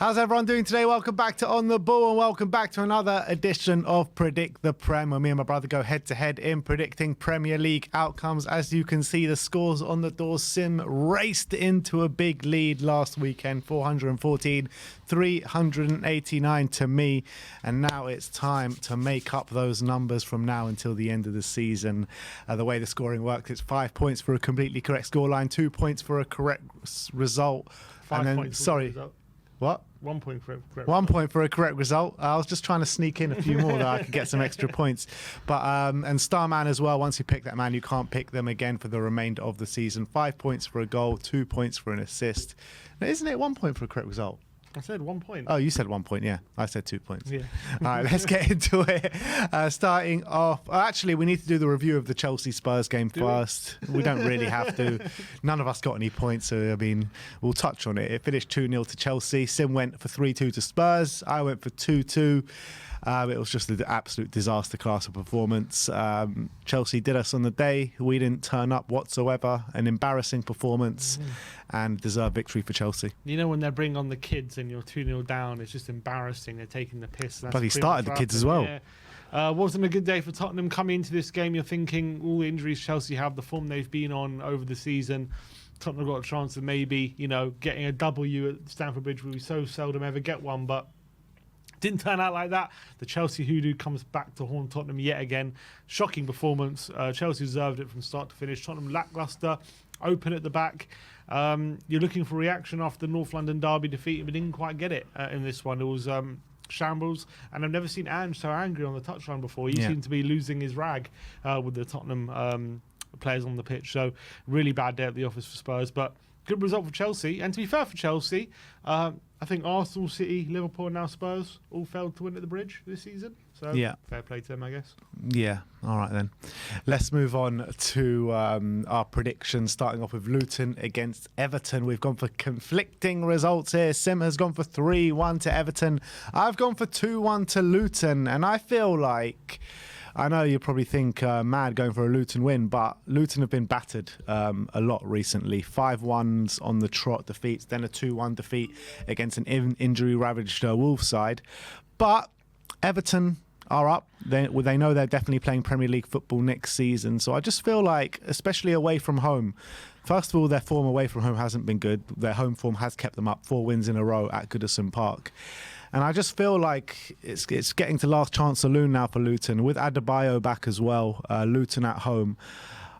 How's everyone doing today? Welcome back to On the Ball and welcome back to another edition of Predict the Prem, where me and my brother go head-to-head in predicting Premier League outcomes. As you can see, the scores on the door. Sim raced into a big lead last weekend, 414, 389 to me. And now it's time to make up those numbers from now until the end of the season. The way the scoring works, it's 5 points for a completely correct scoreline, 2 points for a correct result. 5 points for a result. What? 1 point for a correct 1 point for a correct result. I was just trying to sneak in a few more that I could get some extra points. But and Starman as well. Once you pick that man, you can't pick them again for the remainder of the season. 5 points for a goal, 2 points for an assist. Now, isn't it 1 point for a correct result? I said 1 point. Oh, you said 1 point, yeah. I said 2 points. Yeah. All right, let's get into it. Starting off, actually, we need to do the review of the Chelsea-Spurs game first. We don't really have to. None of us got any points, so, I mean, we'll touch on it. It finished 2-0 to Chelsea. Sim went for 3-2 to Spurs. I went for 2-2. It was just an absolute disaster class of performance. Chelsea did us on the day. We didn't turn up whatsoever. An embarrassing performance and deserved victory for Chelsea. You know when they bring on the kids and you're 2-0 down, it's just embarrassing. They're taking the piss. But he started the kids as well. Yeah. Wasn't a good day for Tottenham. Coming into this game, you're thinking all the injuries Chelsea have, the form they've been on over the season. Tottenham got a chance of maybe, getting a W at Stamford Bridge, where we so seldom ever get one, but didn't turn out like that. The Chelsea hoodoo comes back to haunt Tottenham yet again. Shocking performance. Chelsea deserved it from start to finish. Tottenham lacklustre, open at the back. You're looking for reaction after the North London derby defeat, but didn't quite get it in this one. It was shambles, and I've never seen Ange so angry on the touchline before. He seemed to be losing his rag with the Tottenham players on the pitch. So really bad day at the office for Spurs, but good result for Chelsea. And to be fair for Chelsea, I think Arsenal, City, Liverpool, and now Spurs all failed to win at the Bridge this season. So fair play to them, I guess. Yeah, all right then. Let's move on to our predictions, starting off with Luton against Everton. We've gone for conflicting results here. Sim has gone for 3-1 to Everton. I've gone for 2-1 to Luton, and I feel like, I know you probably think mad going for a Luton win, but Luton have been battered a lot recently. 5-1s on the trot defeats, then a 2-1 defeat against an injury-ravaged Wolves side. But Everton are up. They know they're definitely playing Premier League football next season. So I just feel like, especially away from home, first of all, their form away from home hasn't been good. Their home form has kept them up, 4 wins in a row at Goodison Park. And I just feel like it's getting to last chance saloon now for Luton. With Adebayo back as well, Luton at home,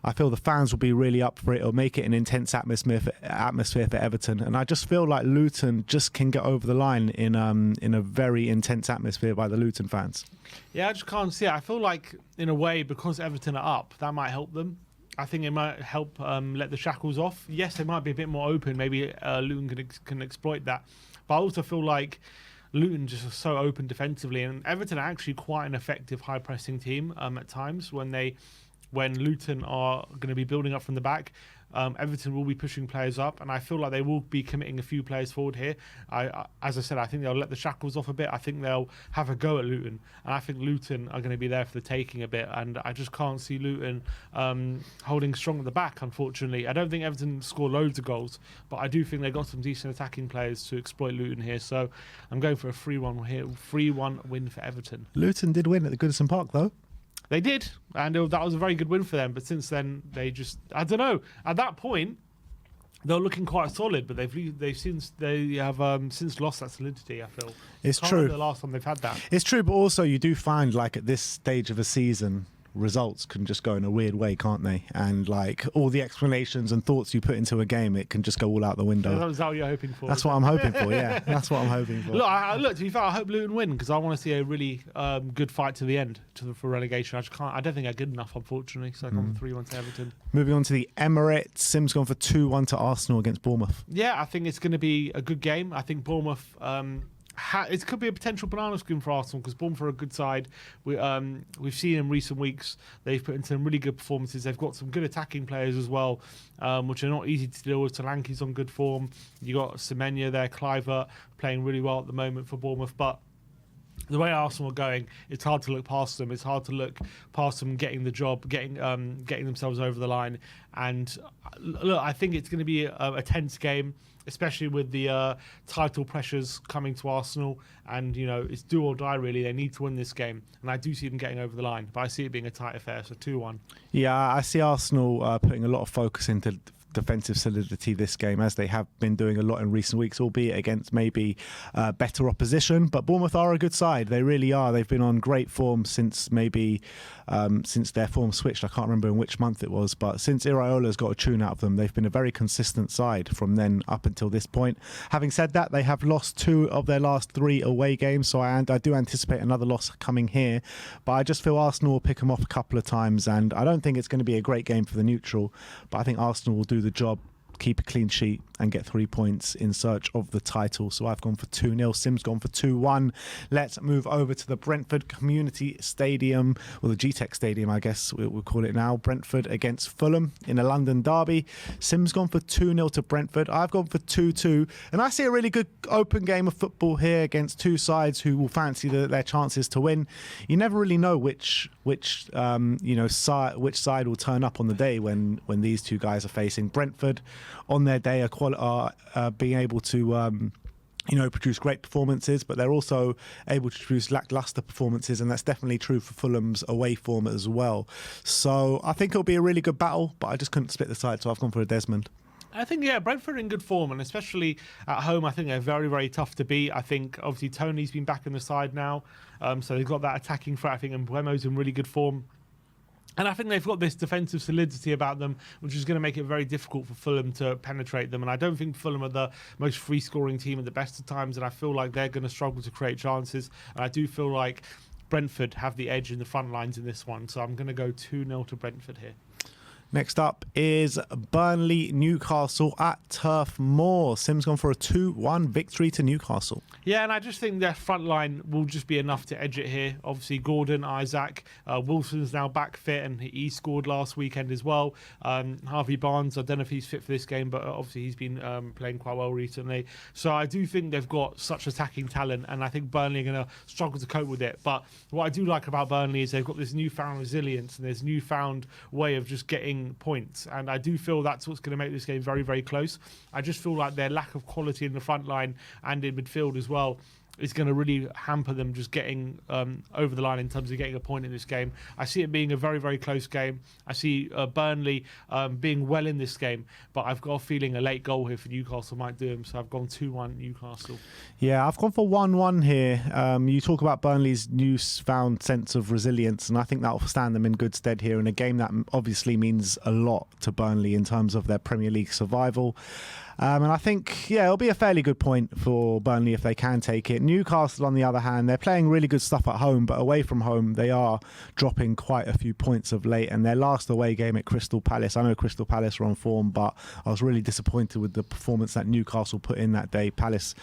I feel the fans will be really up for it. It'll make it an intense atmosphere for Everton. And I just feel like Luton just can get over the line in a very intense atmosphere by the Luton fans. Yeah, I just can't see it. I feel like, in a way, because Everton are up, that might help them. I think it might help let the shackles off. Yes, they might be a bit more open. Maybe Luton can exploit that. But I also feel like Luton just are so open defensively, and Everton are actually quite an effective high-pressing team at times when Luton are going to be building up from the back. Everton will be pushing players up, and I feel like they will be committing a few players forward here. As I said, I think they'll let the shackles off a bit. I think they'll have a go at Luton, and I think Luton are going to be there for the taking a bit, and I just can't see Luton holding strong at the back, unfortunately. I don't think Everton score loads of goals, but I do think they've got some decent attacking players to exploit Luton here, so I'm going for a 3-1 here, 3-1 win for Everton. Luton did win at the Goodison Park, though. They did, and that was a very good win for them. But since then, they just, I don't know. At that point, they're looking quite solid, but they've since lost that solidity. I feel it's true. The last time they've had that, it's true. But also, you do find, like, at this stage of a season, results can just go in a weird way, can't they? And like all the explanations and thoughts you put into a game, it can just go all out the window. Is that what you're hoping for? That's what I'm hoping for. Yeah, that's what I'm hoping for. Look, to be fair, I hope Luton win because I want to see a really good fight to the end for relegation. I don't think they're good enough, unfortunately. So I've gone for 3-1 to Everton. Moving on to the Emirates, Sim's gone for 2-1 to Arsenal against Bournemouth. Yeah, I think it's going to be a good game. I think Bournemouth. It could be a potential banana skin for Arsenal because Bournemouth are a good side. We've seen in recent weeks they've put in some really good performances. They've got some good attacking players as well, which are not easy to deal with. Solanke's on good form. You got Semenya there, Clivert playing really well at the moment for Bournemouth, but the way Arsenal are going, it's hard to look past them. It's hard to look past them getting the job, getting themselves over the line. And look, I think it's going to be a tense game. especially with the title pressures coming to Arsenal. And, it's do or die, really. They need to win this game. And I do see them getting over the line, but I see it being a tight affair, so 2-1. Yeah, I see Arsenal putting a lot of focus into defensive solidity this game, as they have been doing a lot in recent weeks, albeit against maybe better opposition. But Bournemouth are a good side. They really are. They've been on great form since since their form switched. I can't remember in which month it was, but since Iraola's got a tune out of them, they've been a very consistent side from then up until this point. Having said that, they have lost 2 of their last 3 away games, so I do anticipate another loss coming here. But I just feel Arsenal will pick them off a couple of times, and I don't think it's going to be a great game for the neutral, but I think Arsenal will do the job, keep a clean sheet and get 3 points in search of the title. So I've gone for 2-0. Sim's gone for 2-1. Let's move over to the Brentford Community Stadium, or the GTEC Stadium, I guess we'll call it now. Brentford against Fulham in a London derby. Sim's gone for 2-0 to Brentford. I've gone for 2-2. And I see a really good open game of football here against two sides who will fancy their chances to win. You never really know which side will turn up on the day when these two guys are facing. Brentford on their day are being able to produce great performances, but they're also able to produce lackluster performances, and that's definitely true for Fulham's away form as well. So I think it'll be a really good battle, but I just couldn't split the side, so I've gone for a Desmond. I think, Brentford are in good form, and especially at home, I think they're very, very tough to beat. I think, obviously, Tony's been back in the side now, so they've got that attacking threat, I think, and Mbuemo's in really good form. And I think they've got this defensive solidity about them, which is going to make it very difficult for Fulham to penetrate them. And I don't think Fulham are the most free-scoring team at the best of times, and I feel like they're going to struggle to create chances. And I do feel like Brentford have the edge in the front lines in this one, so I'm going to go 2-0 to Brentford here. Next up is Burnley Newcastle at Turf Moor. Sim's gone for a 2-1 victory to Newcastle. Yeah, and I just think their front line will just be enough to edge it here. Obviously, Gordon, Isaac, Wilson's now back fit, and he scored last weekend as well. Harvey Barnes, I don't know if he's fit for this game, but obviously he's been playing quite well recently. So I do think they've got such attacking talent, and I think Burnley are going to struggle to cope with it. But what I do like about Burnley is they've got this newfound resilience and this newfound way of just getting points, and I do feel that's what's going to make this game very, very close. I just feel like their lack of quality in the front line and in midfield as well is going to really hamper them just getting over the line in terms of getting a point in this game. I see it being a very, very close game. I see Burnley being well in this game, but I've got a feeling a late goal here for Newcastle might do them, so I've gone 2-1 Newcastle. Yeah, I've gone for 1-1 here. You talk about Burnley's newfound sense of resilience, and I think that will stand them in good stead here in a game that obviously means a lot to Burnley in terms of their Premier League survival. And I think, it'll be a fairly good point for Burnley if they can take it. Newcastle, on the other hand, they're playing really good stuff at home, but away from home, they are dropping quite a few points of late. And their last away game at Crystal Palace, I know Crystal Palace are on form, but I was really disappointed with the performance that Newcastle put in that day. Palace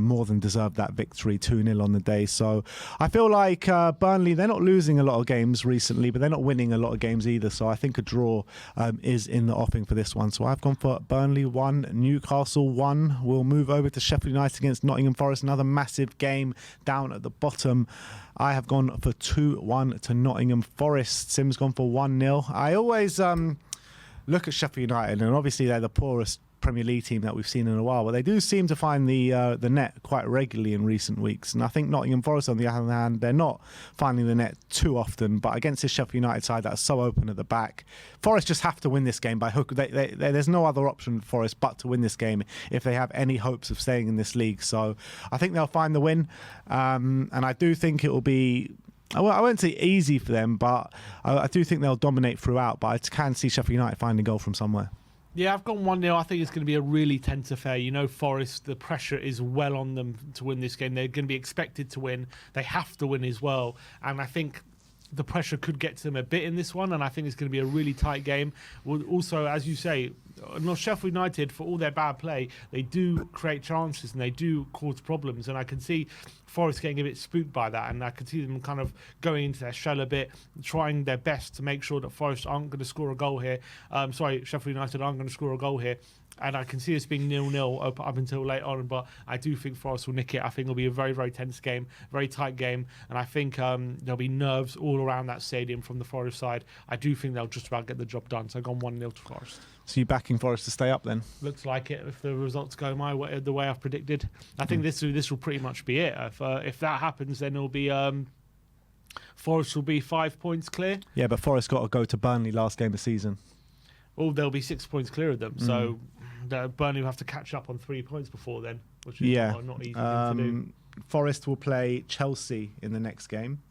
more than deserved that victory, 2-0 on the day. So I feel like Burnley, they're not losing a lot of games recently, but they're not winning a lot of games either. So I think a draw is in the offing for this one. So I've gone for Burnley 1, Newcastle 1. We'll move over to Sheffield United against Nottingham Forest. Another massive game down at the bottom. I have gone for 2-1 to Nottingham Forest. Sim's gone for 1-0. I always look at Sheffield United, and obviously they're the poorest Premier League team that we've seen in a while, but they do seem to find the net quite regularly in recent weeks. And I think Nottingham Forest, on the other hand, they're not finding the net too often, but against this Sheffield United side that's so open at the back, Forest just have to win this game by hook. There's no other option for Forest but to win this game if they have any hopes of staying in this league. So I think they'll find the win, and I do think it will be, I won't say easy for them, but I do think they'll dominate throughout, but I can see Sheffield United finding a goal from somewhere. Yeah, I've gone 1-0. I think it's going to be a really tense affair. Forest, the pressure is well on them to win this game. They're going to be expected to win. They have to win as well. And I think the pressure could get to them a bit in this one, and I think it's going to be a really tight game. Also, as you say, Sheffield United, for all their bad play, they do create chances and they do cause problems, and I can see Forest getting a bit spooked by that, and I can see them kind of going into their shell a bit, trying their best to make sure that Forest aren't going to score a goal here. Sheffield United aren't going to score a goal here. And I can see us being 0-0 up until late on, but I do think Forest will nick it. I think it'll be a very, very tense game, very tight game, and I think there'll be nerves all around that stadium from the Forest side. I do think they'll just about get the job done. So I've gone 1-0 to Forest. So you're backing Forest to stay up then? Looks like it if the results go my way, the way I've predicted. I think this will pretty much be it. If that happens, then it'll be Forest will be 5 points clear. Yeah, but Forest got to go to Burnley last game of the season. Well, they'll be 6 points clear of them. So Burnley will have to catch up on 3 points before then, which is not easy thing to do. Forest will play Chelsea in the next game,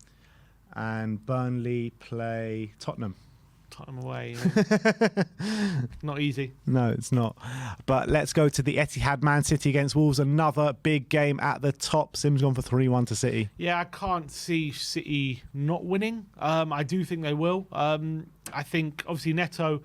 and Burnley play Tottenham. Tottenham away. Not easy. No, it's not. But let's go to the Etihad. Man City against Wolves. Another big game at the top. Sim's gone for 3-1 to City. Yeah, I can't see City not winning. I do think they will. I think, obviously, Neto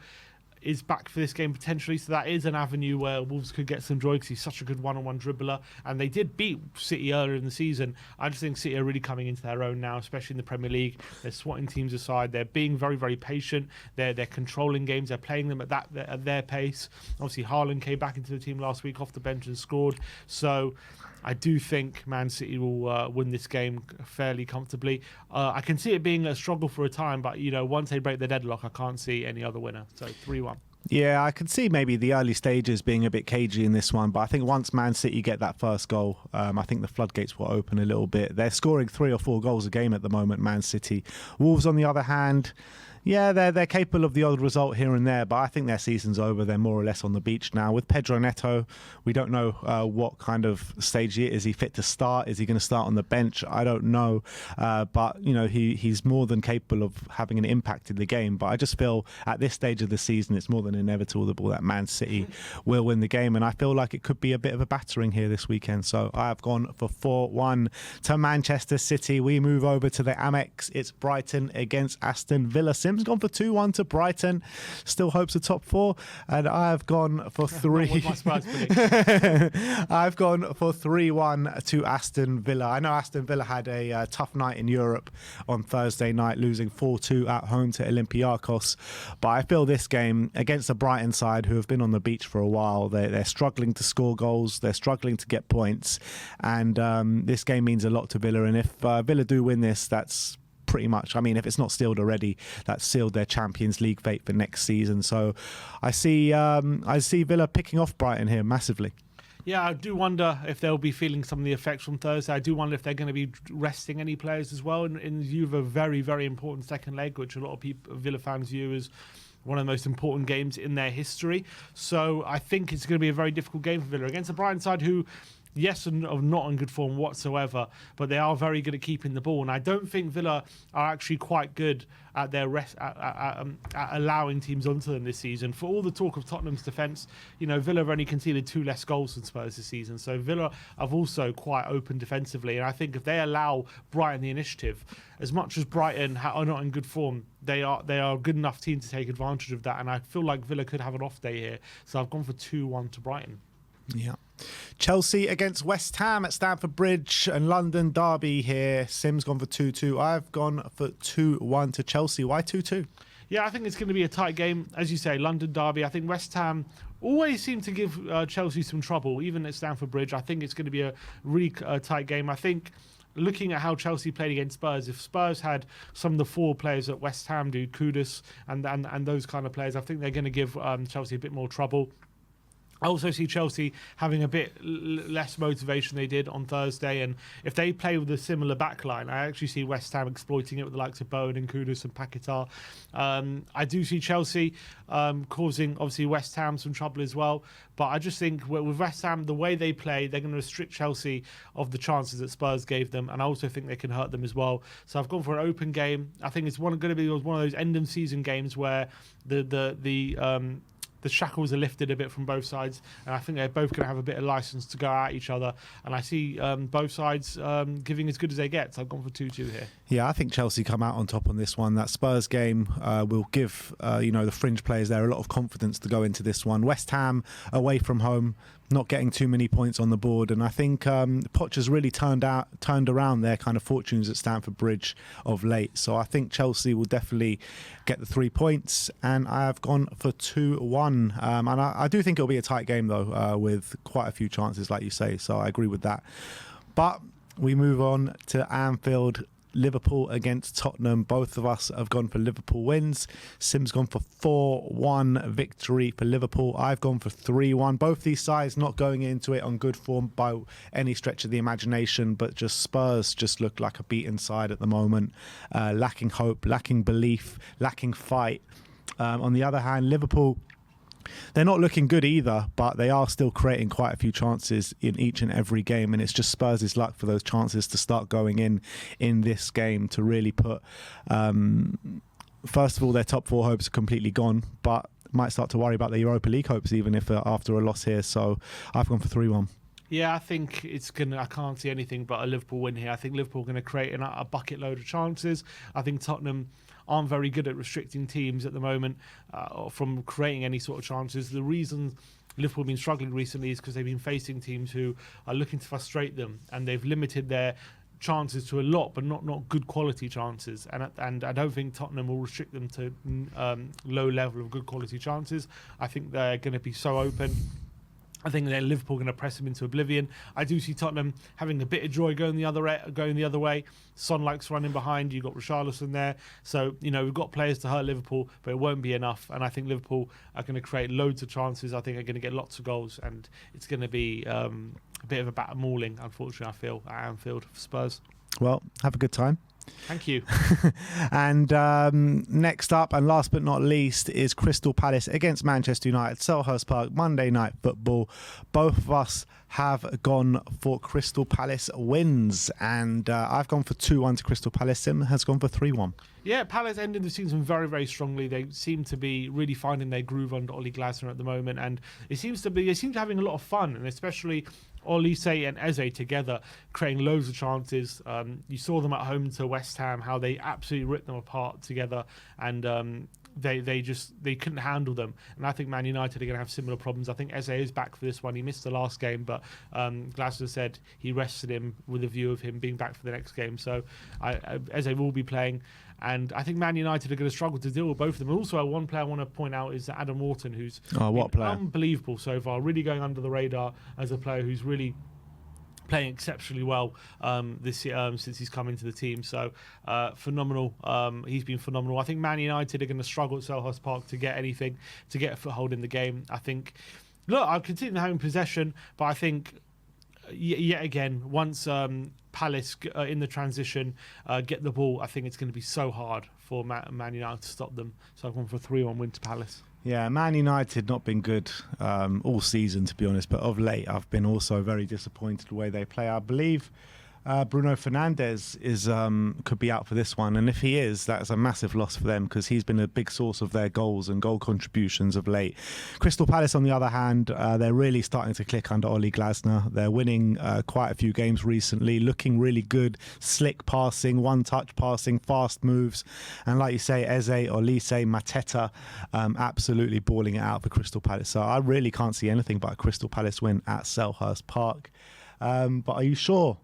is back for this game potentially, so that is an avenue where Wolves could get some joy because he's such a good one-on-one dribbler, and they did beat City earlier in the season. I just think City are really coming into their own now, especially in the Premier League. They're swatting teams aside, they're being very, very patient, they're controlling games, they're playing them at their pace. Obviously Haaland came back into the team last week off the bench and scored, so I do think Man City will win this game fairly comfortably. I can see it being a struggle for a time, but once they break the deadlock, I can't see any other winner. So 3-1. Yeah, I could see maybe the early stages being a bit cagey in this one, but I think once Man City get that first goal, I think the floodgates will open a little bit. They're scoring 3 or 4 goals a game at the moment, Man City. Wolves, on the other hand, yeah, they're capable of the odd result here and there, but I think their season's over. They're more or less on the beach now. With Pedro Neto, we don't know what kind of stage he is. Is he fit to start? Is he going to start on the bench? I don't know. But, he's more than capable of having an impact in the game. But I just feel at this stage of the season, it's more than inevitable that Man City will win the game. And I feel like it could be a bit of a battering here this weekend. So I have gone for 4-1 to Manchester City. We move over to the Amex. It's Brighton against Aston Villa. Sim's gone for 2-1 to Brighton. Still hopes a top 4, and I have gone for 3. I've gone for 3-1 to Aston Villa. I know Aston Villa had a tough night in Europe on Thursday night, losing 4-2 at home to Olympiacos. But I feel this game against the Brighton side, who have been on the beach for a while, they're struggling to score goals, they're struggling to get points, and this game means a lot to Villa. And if Villa do win this, that's pretty much, if it's not sealed already, that's sealed their Champions League fate for next season. So I see Villa picking off Brighton here massively. Yeah, I do wonder if they'll be feeling some of the effects from Thursday. I do wonder if they're going to be resting any players as well in view of a very, very important second leg, which a lot of people, Villa fans, view as one of the most important games in their history. So I think it's going to be a very difficult game for Villa against a Brighton side who, yes, are not in good form whatsoever, but they are very good at keeping the ball. And I don't think Villa are actually quite good at their at allowing teams onto them this season. For all the talk of Tottenham's defence, Villa have only conceded 2 less goals than Spurs this season. So Villa have also quite open defensively. And I think if they allow Brighton the initiative, as much as Brighton are not in good form, they are a good enough team to take advantage of that. And I feel like Villa could have an off day here. So I've gone for 2-1 to Brighton. Yeah. Chelsea against West Ham at Stamford Bridge, and London derby here. Sim's gone for 2-2. I've gone for 2-1 to Chelsea. Why 2-2? Yeah, I think it's going to be a tight game. As you say, London derby. I think West Ham always seem to give Chelsea some trouble, even at Stamford Bridge. I think it's going to be a really tight game. I think looking at how Chelsea played against Spurs, if Spurs had some of the 4 players that West Ham do, Kudus and those kind of players, I think they're going to give Chelsea a bit more trouble. I also see Chelsea having a bit less motivation they did on Thursday, and if they play with a similar backline, I actually see West Ham exploiting it with the likes of Bowen and Kudus and Paquetá. I do see Chelsea causing, obviously, West Ham some trouble as well, but I just think with West Ham, the way they play, they're going to restrict Chelsea of the chances that Spurs gave them, and I also think they can hurt them as well. So I've gone for an open game. I think it's going to be one of those end-of-season games where the shackles are lifted a bit from both sides, and I think they're both going to have a bit of license to go at each other. And I see both sides giving as good as they get. So I've gone for 2-2 here. Yeah, I think Chelsea come out on top on this one. That Spurs game will give the fringe players there a lot of confidence to go into this one. West Ham away from home, not getting too many points on the board, and I think Poch's really turned around their kind of fortunes at Stamford Bridge of late. So I think Chelsea will definitely get the 3 points, and I have gone for 2-1. And I do think it'll be a tight game though, with quite a few chances, like you say. So I agree with that. But we move on to Anfield. Liverpool against Tottenham. Both of us have gone for Liverpool wins. Sim's gone for 4-1 victory for Liverpool. I've gone for 3-1. Both these sides not going into it on good form by any stretch of the imagination, but just Spurs just look like a beaten side at the moment. Lacking hope, lacking belief, lacking fight. On the other hand, Liverpool, they're not looking good either, but they are still creating quite a few chances in each and every game, and it's just Spurs' luck for those chances to start going in this game to really put, first of all, their top 4 hopes are completely gone, but might start to worry about their Europa League hopes even if after a loss here. So I've gone for 3-1. Yeah, I think I can't see anything but a Liverpool win here. I think Liverpool are going to create a bucket load of chances. I think Tottenham aren't very good at restricting teams at the moment from creating any sort of chances. The reason Liverpool have been struggling recently is because they've been facing teams who are looking to frustrate them, and they've limited their chances to a lot, but not good quality chances. And I don't think Tottenham will restrict them to low level of good quality chances. I think they're going to be so open. I think that Liverpool are going to press them into oblivion. I do see Tottenham having a bit of joy going the other way. Son likes running behind. You've got Richarlison there. So, we've got players to hurt Liverpool, but it won't be enough. And I think Liverpool are going to create loads of chances. I think they're going to get lots of goals. And it's going to be a bit of a battle mauling, unfortunately, I feel, at Anfield for Spurs. Well, have a good time. Thank you. And next up, and last but not least, is Crystal Palace against Manchester United, Selhurst Park, Monday Night Football. Both of us have gone for Crystal Palace wins, and I've gone for 2-1 to Crystal Palace. Sim has gone for 3-1. Yeah, Palace ended the season very, very strongly. They seem to be really finding their groove under Ole Glasner at the moment, and they seem to be having a lot of fun, and especially Olise and Eze together, creating loads of chances. You saw them at home to West Ham, how they absolutely ripped them apart together, and they couldn't handle them. And I think Man United are going to have similar problems. I think Eze is back for this one. He missed the last game, but Glasner said he rested him with a view of him being back for the next game. So Eze will be playing. And I think Man United are going to struggle to deal with both of them. Also, one player I want to point out is Adam Wharton, who's unbelievable so far, really going under the radar as a player who's really playing exceptionally well this year, since he's come into the team. So phenomenal. He's been phenomenal. I think Man United are going to struggle at Selhurst Park to get a foothold in the game. I think, I'll continue having possession, but I think yet again, once Palace in the transition get the ball, I think it's going to be so hard for Man United to stop them. So I've gone for a 3-1 win to Palace. Yeah, Man United not been good all season, to be honest, but of late I've been also very disappointed the way they play. I believe Bruno Fernandes could be out for this one, and if he is, that's a massive loss for them because he's been a big source of their goals and goal contributions of late. Crystal Palace, on the other hand, they're really starting to click under Ole Glasner. They're winning quite a few games recently, looking really good, slick passing, one-touch passing, fast moves, and like you say, Eze, Olise, Mateta, absolutely balling it out for Crystal Palace. So I really can't see anything but a Crystal Palace win at Selhurst Park. But are you sure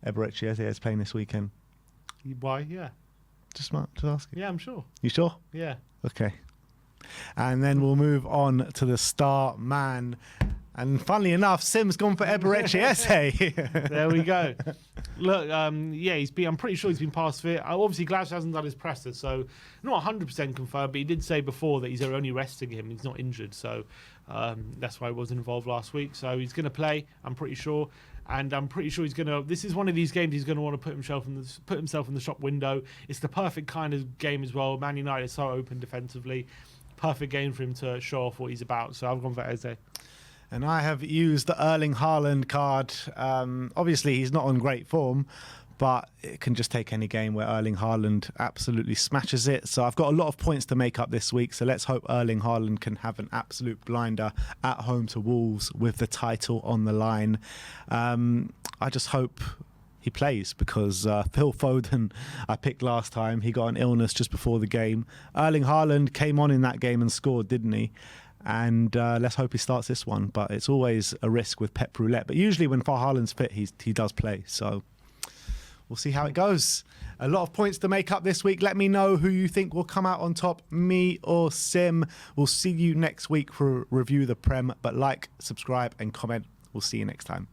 Eberechi Eze is playing this weekend? Why? Yeah. Just asking. Yeah, I'm sure. You sure? Yeah. Okay. And then we'll move on to the star man. And funnily enough, Sim's gone for Eberechi Eze. There we go. Look, yeah, I'm pretty sure he's been past fit. Obviously, Glasgow hasn't done his presser, so not 100% confirmed, but he did say before that he's only resting him. He's not injured, so that's why he wasn't involved last week. So he's going to play, I'm pretty sure. And I'm pretty sure he's going to... This is one of these games he's going to want to put himself in the shop window. It's the perfect kind of game as well. Man United is so open defensively. Perfect game for him to show off what he's about. So I've gone for Eze. And I have used the Erling Haaland card. Obviously, he's not on great form, but it can just take any game where Erling Haaland absolutely smashes it. So I've got a lot of points to make up this week. So let's hope Erling Haaland can have an absolute blinder at home to Wolves with the title on the line. I just hope he plays because Phil Foden, I picked last time, he got an illness just before the game. Erling Haaland came on in that game and scored, didn't he? And let's hope he starts this one. But it's always a risk with Pep Roulette. But usually when Haaland's fit, he does play. So we'll see how it goes. A lot of points to make up this week. Let me know who you think will come out on top, me or Sim. We'll see you next week for a review of the Prem. But like, subscribe and comment. We'll see you next time.